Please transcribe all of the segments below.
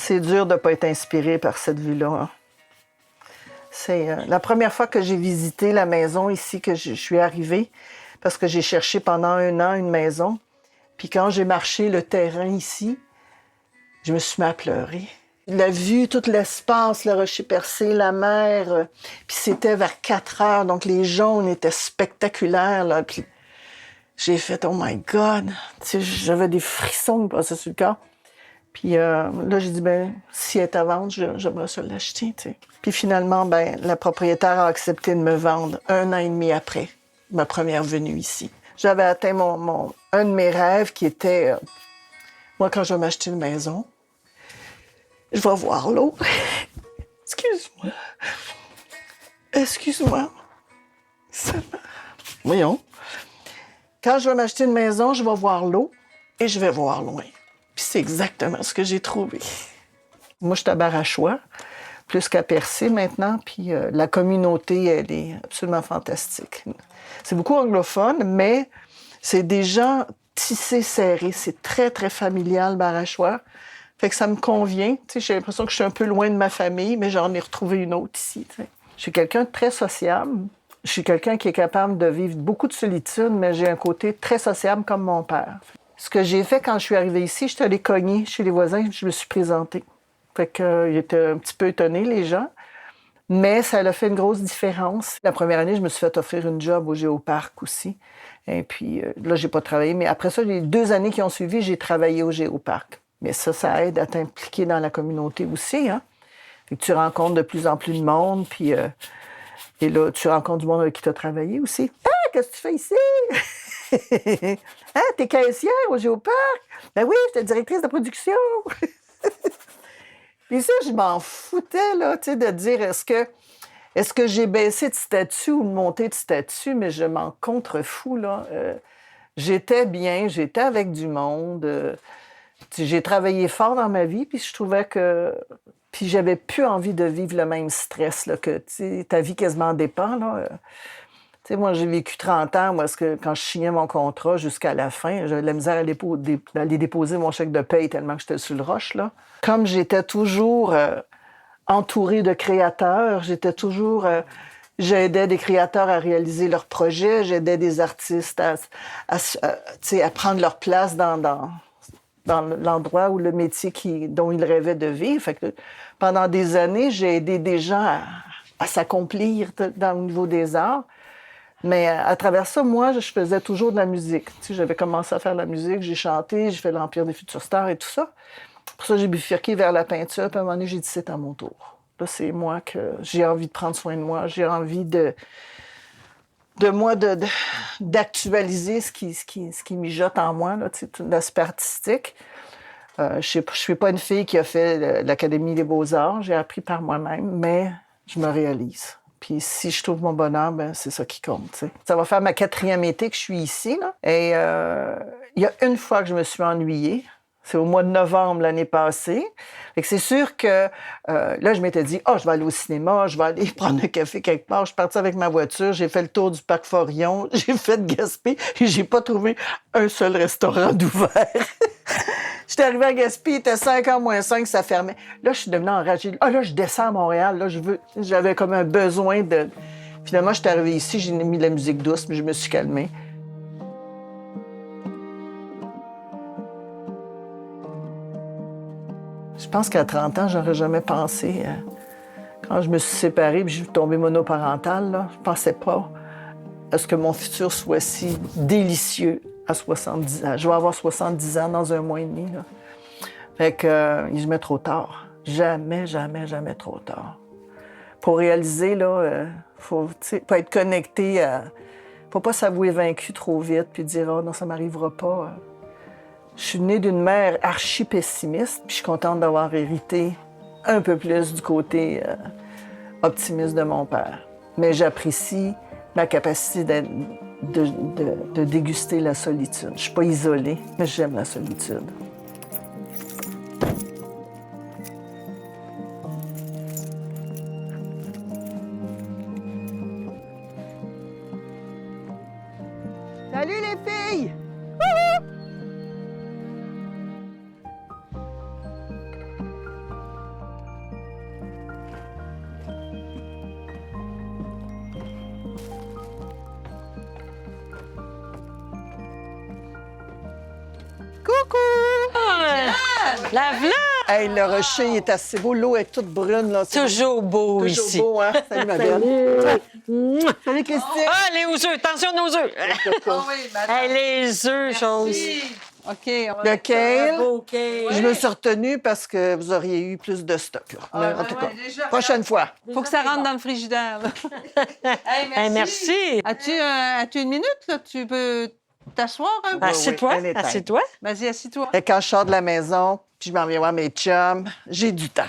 C'est dur de ne pas être inspiré par cette vue-là. Hein. C'est la première fois que j'ai visité la maison ici, que je suis arrivée, parce que j'ai cherché pendant 1 an une maison. Puis quand j'ai marché le terrain ici, je me suis mis à pleurer. La vue, tout l'espace, le rocher percé, la mer, puis c'était vers 4 heures, donc les jaunes étaient spectaculaires. Là, puis j'ai fait « Oh my God! » Tu sais, j'avais des frissons qui me passaient sur le corps. Puis là, j'ai dit, ben si elle est à vendre, j'aimerais ça l'acheter, tu sais. Puis finalement, ben la propriétaire a accepté de me vendre 1 an et demi après ma première venue ici. J'avais atteint un de mes rêves qui était, moi, quand je vais m'acheter une maison, je vais voir l'eau. Excuse-moi. Excuse-moi. Voyons. Quand je vais m'acheter une maison, je vais voir l'eau et je vais voir loin. Puis c'est exactement ce que j'ai trouvé. Moi, je suis à Barachois, plus qu'à Percé maintenant, puis la communauté, elle est absolument fantastique. C'est beaucoup anglophone, mais c'est des gens tissés, serrés. C'est très, très familial, Barachois. Fait que ça me convient. Tu sais, j'ai l'impression que je suis un peu loin de ma famille, mais j'en ai retrouvé une autre ici. Tu sais. Je suis quelqu'un de très sociable. Je suis quelqu'un qui est capable de vivre beaucoup de solitude, mais j'ai un côté très sociable comme mon père. Ce que j'ai fait quand je suis arrivée ici, je suis allée cogner chez les voisins, je me suis présentée. Fait qu'ils étaient un petit peu étonnés, les gens. Mais ça a fait une grosse différence. La première année, je me suis fait offrir une job au Géoparc aussi. Et puis là, j'ai pas travaillé. Mais après ça, les 2 années qui ont suivi, j'ai travaillé au Géoparc. Mais ça aide à t'impliquer dans la communauté aussi, hein. Fait que tu rencontres de plus en plus de monde, puis et là, tu rencontres du monde avec qui tu as travaillé aussi. « Ah, qu'est-ce que tu fais ici? » « Ah, t'es caissière au Géoparc? »« Ben oui, j'étais directrice de production. » Puis ça, je m'en foutais, là, tu sais, de dire est-ce que j'ai baissé de statut ou monté de statut, mais je m'en contrefous, là. J'étais bien, j'étais avec du monde. J'ai travaillé fort dans ma vie, puis je trouvais que... Puis j'avais plus envie de vivre le même stress, là, que, tu sais, ta vie quasiment dépend, là. Tu sais, moi, j'ai vécu 30 ans, moi, quand je signais mon contrat jusqu'à la fin, j'avais de la misère à aller déposer mon chèque de paye tellement que j'étais sur le roche, là. Comme j'étais toujours entourée de créateurs, j'aidais des créateurs à réaliser leurs projets, j'aidais des artistes à prendre leur place dans l'endroit ou le métier dont ils rêvaient de vivre. Fait que pendant des années, j'ai aidé des gens à s'accomplir au niveau des arts. Mais à travers ça, moi, je faisais toujours de la musique. Tu sais, j'avais commencé à faire de la musique, j'ai chanté, j'ai fait l'Empire des futures stars et tout ça. Pour ça, j'ai bifurqué vers la peinture, puis à un moment donné, j'ai dit c'est à mon tour. Là, c'est moi que j'ai envie de prendre soin de moi, j'ai envie d'actualiser ce qui mijote en moi, là, tu sais, tout l'aspect artistique. Je suis pas une fille qui a fait l'Académie des beaux-arts, j'ai appris par moi-même, mais je me réalise. Puis si je trouve mon bonheur, ben c'est ça qui compte. T'sais. Ça va faire ma 4e été que je suis ici. Là. Et il y a une fois que je me suis ennuyée. C'est au mois de novembre l'année passée. Fait que c'est sûr que là, je m'étais dit, je vais aller au cinéma, je vais aller prendre un café quelque part. Je suis partie avec ma voiture, j'ai fait le tour du parc Forillon, j'ai fait Gaspé et j'ai pas trouvé un seul restaurant d'ouvert. J'étais arrivée à Gaspé, il était 5h moins 5, ça fermait. Là, je suis devenue enragée. Là, je descends à Montréal. Là, j'avais comme un besoin de... Finalement, je suis arrivée ici, j'ai mis de la musique douce, mais je me suis calmée. Je pense qu'à 30 ans, j'aurais jamais pensé... Quand je me suis séparée et je suis tombée monoparentale, là, je pensais pas à ce que mon futur soit si délicieux à 70 ans. Je vais avoir 70 ans dans 1 mois et demi. Là. Fait que je mets trop tard. Jamais, jamais, jamais trop tard. Pour réaliser, là, faut être connecté à... Faut pas s'avouer vaincu trop vite puis dire « Oh non, ça m'arrivera pas. » Je suis née d'une mère archi-pessimiste puis je suis contente d'avoir hérité un peu plus du côté optimiste de mon père. Mais j'apprécie ma capacité de déguster la solitude. Je suis pas isolée, mais j'aime la solitude. Salut les filles! Wouhou! Lave-la! Hey, le rocher, il est assez beau. L'eau est toute brune, là. C'est Toujours beau toujours ici. beau, hein? Salut, ma belle. Salut, Christine. Ah, les œufs! Attention aux œufs! Hey, les œufs, chose. OK. Le kale, OK. je me suis retenue parce que vous auriez eu plus de stock. Là. Mais en tout cas, prochaine fois. Faut que ça rentre dans le frigidaire. Là. Hey, merci. As-tu une minute, là? Tu peux t'asseoir un peu? Assieds-toi, elle est tête. assieds-toi. Vas-y, assis-toi. Et quand je sors de la maison, puis je m'en viens voir mes chums, j'ai du temps.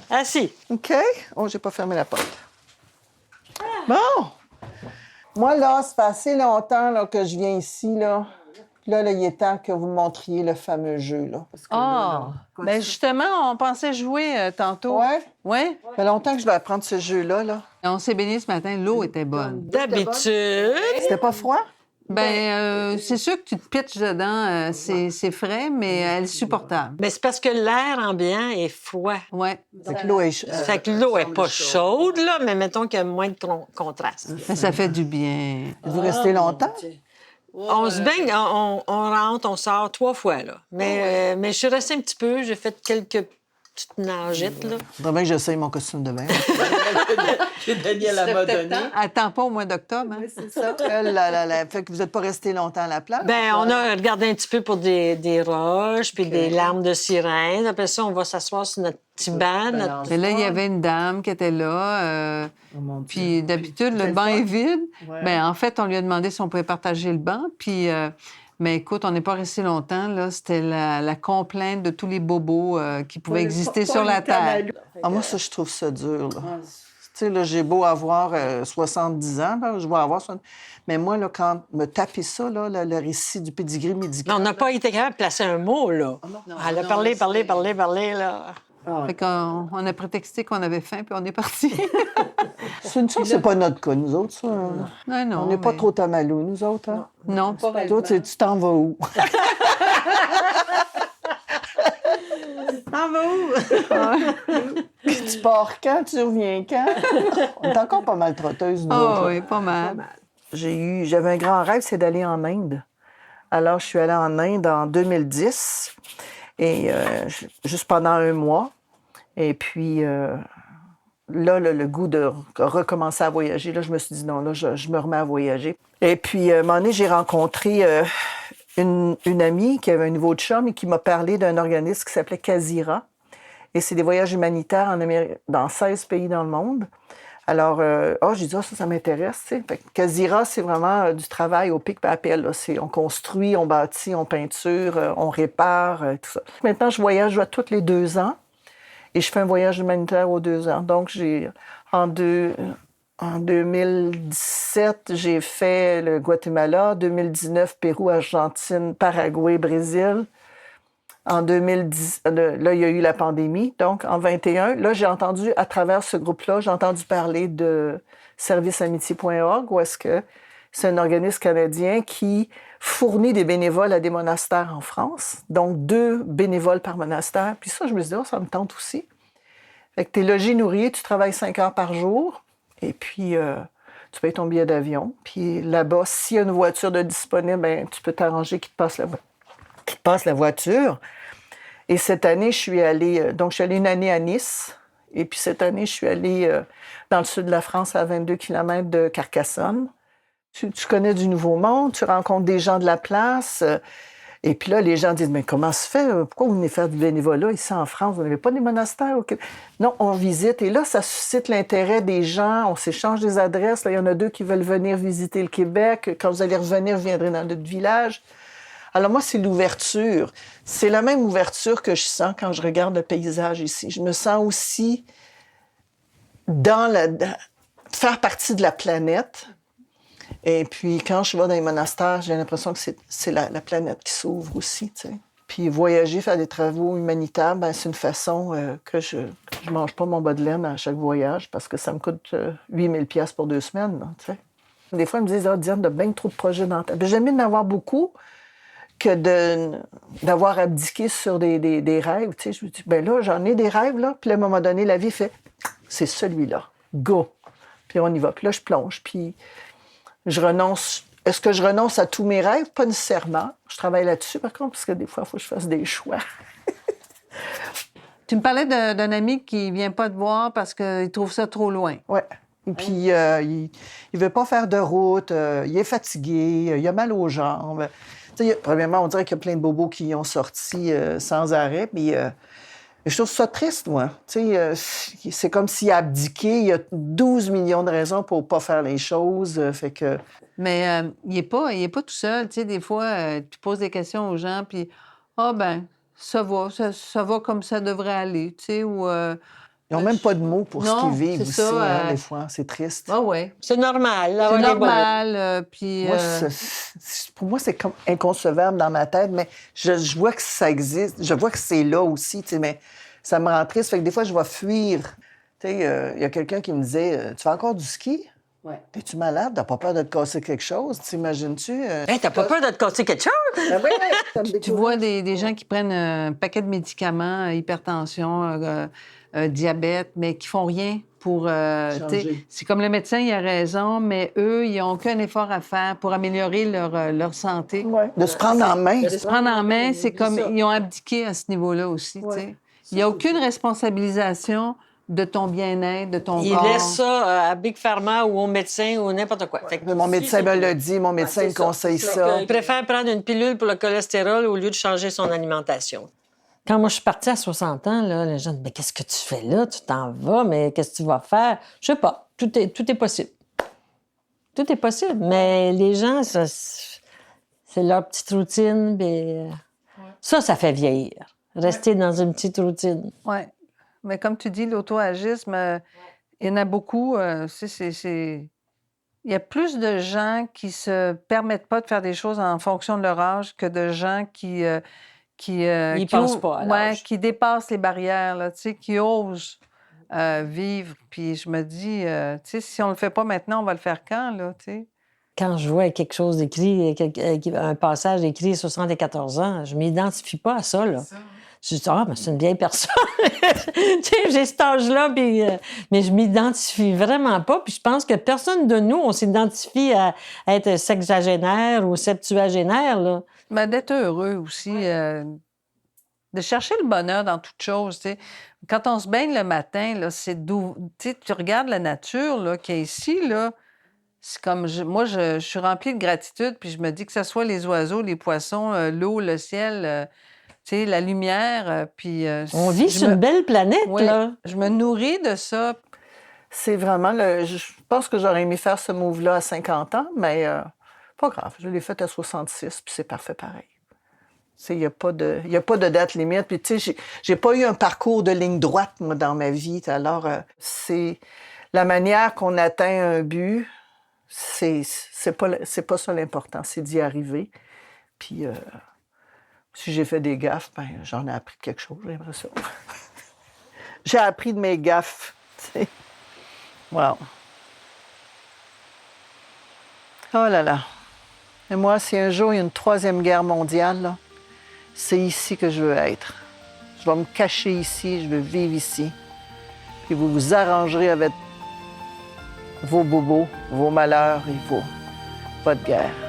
Assis. OK? Oh, j'ai pas fermé la porte. Bon! Moi, là, ça fait assez longtemps là, que je viens ici, là. Puis là, il est temps que vous montriez le fameux jeu, là. Parce que Ah! Bien, justement, on pensait jouer tantôt. Ouais? Oui? Ça fait longtemps que je vais apprendre ce jeu-là, là. On s'est baigné ce matin, l'eau était bonne. D'habitude. C'était pas froid? Bien, c'est sûr que tu te pitches dedans, c'est frais, mais elle est supportable. Mais c'est parce que l'air ambiant est froid. Oui. Fait que l'eau est... Fait que l'eau est pas chaude, là, mais mettons qu'il y a moins de contraste. Mais ça fait du bien. Vous restez longtemps? On se baigne, on rentre, on sort 3 fois, là. Mais je suis restée un petit peu, j'ai fait quelques petites nagettes, là. Faudrait bien que j'essaye mon costume de bain. Que Daniel m'a donné. Attends pas au mois d'octobre. Hein? C'est ça. Là. Fait que vous n'êtes pas resté longtemps à la plage? Ben, on a regardé un petit peu pour des roches, puis des larmes de sirène. Après ça, on va s'asseoir sur notre petit banc. Et là, il y avait une dame qui était là. Puis d'habitude, le banc est vide. Ouais. Bien, en fait, on lui a demandé si on pouvait partager le banc. Puis, mais écoute, on n'est pas resté longtemps. Là, c'était la complainte de tous les bobos qui pouvaient exister sur la Terre. Ah, moi, ça, je trouve ça dur, là. Tu sais, là, j'ai beau avoir 70 ans, là, je vais avoir 70... Mais moi, là, quand me taper ça, là, le récit du pédigré médical... Mais on n'a pas été capable de placer un mot, là. Elle a parlé, là. Fait qu'on on a prétexté qu'on avait faim, puis on est parti. C'est pas notre cas, nous autres, ça. Non, non. On n'est pas mais- trop tamalous, nous autres, hein? Non, pas Toi, tu t'en vas où? T'en vas où? Tu pars quand? Tu reviens quand? On est encore pas mal trotteuses, nous Ah autres. là. oui, pas mal. J'avais un grand rêve, c'est d'aller en Inde. Alors, je suis allée en Inde en 2010, et juste pendant un mois. Et puis, là, le goût de recommencer à voyager, là, je me suis dit, non, là, je me remets à voyager. Et puis, à un moment donné, j'ai rencontré une amie qui avait un nouveau chum et qui m'a parlé d'un organisme qui s'appelait Casira. Et c'est des voyages humanitaires en Amérique, dans 16 pays dans le monde. Alors, j'ai dit, ça m'intéresse, tu sais. Fait que Casira, c'est vraiment du travail au pic et à la pelle, là. On construit, on bâtit, on peinture, on répare, tout ça. Maintenant, je voyage tous les 2 ans et je fais un voyage humanitaire aux 2 ans. Donc, en 2017, j'ai fait le Guatemala, 2019, Pérou, Argentine, Paraguay, Brésil. En 2010, là, il y a eu la pandémie. Donc, en 2021, là, j'ai entendu, à travers ce groupe-là, j'ai entendu parler de serviceamitié.org, où est-ce que c'est un organisme canadien qui fournit des bénévoles à des monastères en France. Donc, 2 bénévoles par monastère. Puis ça, je me suis dit, ça me tente aussi. Fait que tu es logé, nourri, tu travailles 5 heures par jour, et puis tu payes ton billet d'avion. Puis là-bas, s'il y a une voiture de disponible, ben, tu peux t'arranger qu'il te passe la voiture. Et cette année, je suis allée une année à Nice. Et puis cette année, je suis allée dans le sud de la France, à 22 km de Carcassonne. Tu connais du Nouveau Monde, tu rencontres des gens de la place. Et puis là, les gens disent, mais comment se fait? Pourquoi vous venez faire du bénévolat ici en France? Vous n'avez pas des monastères au Québec? Non, on visite. Et là, ça suscite l'intérêt des gens. On s'échange des adresses. Là, il y en a 2 qui veulent venir visiter le Québec. Quand vous allez revenir, vous viendrez dans notre village. Alors moi, c'est l'ouverture. C'est la même ouverture que je sens quand je regarde le paysage ici. Je me sens aussi faire partie de la planète. Et puis, quand je vais dans les monastères, j'ai l'impression que c'est la planète qui s'ouvre aussi, tu sais. Puis voyager, faire des travaux humanitaires, ben, c'est une façon que je mange pas mon bas de laine à chaque voyage parce que ça me coûte 8 000 $ pour 2 semaines, là, tu sais. Des fois, ils me disent, Diane, t'as bien trop de projets dans ta... J'aime mieux en avoir beaucoup que d'avoir abdiqué sur des rêves. Tu sais, je me dis, ben là, j'en ai des rêves, là. Puis à un moment donné, la vie fait, c'est celui-là. Go! Puis on y va. Puis là, je plonge. Puis je renonce. Est-ce que je renonce à tous mes rêves? Pas nécessairement. Je travaille là-dessus, par contre, parce que des fois, il faut que je fasse des choix. Tu me parlais d'un ami qui vient pas te voir parce qu'il trouve ça trop loin. Ouais. Et puis, il veut pas faire de route, il est fatigué, il a mal aux jambes. Tu sais, premièrement, on dirait qu'il y a plein de bobos qui ont sorti sans arrêt, puis je trouve ça triste, moi. Tu sais, c'est comme s'il a abdiqué, il y a 12 millions de raisons pour pas faire les choses, fait que... Mais il est pas tout seul. Tu sais, des fois, tu poses des questions aux gens, puis « Ah ben, ça va comme ça devrait aller. » Tu sais, ou... Ils n'ont même pas de mots pour ce Non, qu'ils vivent c'est aussi, ça, des fois. C'est triste. Ah ouais. C'est normal. C'est avoir des normal, puis... Moi, pour moi, c'est comme inconcevable dans ma tête, mais je vois que ça existe. Je vois que c'est là aussi, tu sais, mais ça me rend triste. Fait que des fois, je vais fuir. Tu sais, il y a quelqu'un qui me disait « Tu fais encore du ski? Ouais. T'es-tu malade? T'as pas peur de te casser quelque chose? T'imagines-tu? Hey, t'as pas peur de te casser quelque chose? Ben oui, ça me Tu décourage. vois des gens qui prennent un paquet de médicaments, hypertension, diabète, mais qui font rien pour... Changer. c'est comme le médecin, il a raison, mais eux, ils n'ont aucun effort à faire pour améliorer leur santé. Ouais. De se prendre en main. De se prendre en main, c'est comme... ça. Ils ont abdiqué à ce niveau-là aussi, tu sais. Il n'y a aucune responsabilisation de ton bien-être, de ton Il corps. laisse ça à Big Pharma ou au médecin ou n'importe quoi. Fait que Mon si médecin c'est- me l'a dit, mon médecin me conseille ça. Il préfère prendre une pilule pour le cholestérol au lieu de changer son alimentation. Quand moi, je suis partie à 60 ans, là, les gens disent « Mais qu'est-ce que tu fais là? Tu t'en vas, mais qu'est-ce que tu vas faire? » Je sais pas. Tout est possible. Tout est possible. Mais les gens, c'est leur petite routine. Puis, ça fait vieillir. Rester dans une petite routine. Oui. Mais comme tu dis, l'auto-agisme, il y en a beaucoup. Il y a plus de gens qui se permettent pas de faire des choses en fonction de leur âge que de gens qui Ils pensent pas à l'âge. qui dépassent les barrières, là, tu sais, qui osent vivre. Puis je me dis, tu sais, si on le fait pas maintenant, on va le faire quand, là, tu sais? Quand je vois quelque chose d'écrit, un passage écrit 74 ans, je m'identifie pas à ça, là. Je dis, mais c'est une vieille personne. Tu sais, j'ai cet âge-là, puis, mais je m'identifie vraiment pas. Puis je pense que personne de nous, on s'identifie à être sexagénaire ou septuagénaire, là. Mais d'être heureux aussi, de chercher le bonheur dans toute chose, tu sais. Quand on se baigne le matin, là, c'est d'où... Tu sais, tu regardes la nature, là, qui est ici, là, c'est comme... Moi, je suis remplie de gratitude, puis je me dis que ce soit les oiseaux, les poissons, l'eau, le ciel... tu sais, la lumière, puis... On vit sur une belle planète, Oui, là. je me nourris de ça. C'est vraiment Je pense que j'aurais aimé faire ce move-là à 50 ans, mais pas grave. Je l'ai fait à 66, puis c'est parfait pareil. Il n'y a pas de date limite. Puis, tu sais, j'ai pas eu un parcours de ligne droite, moi, dans ma vie. Alors, c'est la manière qu'on atteint un but, c'est pas ça l'important, c'est d'y arriver. Puis, si j'ai fait des gaffes, ben j'en ai appris quelque chose, j'ai l'impression. J'ai appris de mes gaffes, tu sais. Wow. Oh là là. Et moi, si un jour il y a une troisième guerre mondiale, là, c'est ici que je veux être. Je vais me cacher ici, je veux vivre ici. Puis vous vous arrangerez avec vos bobos, vos malheurs et votre guerre.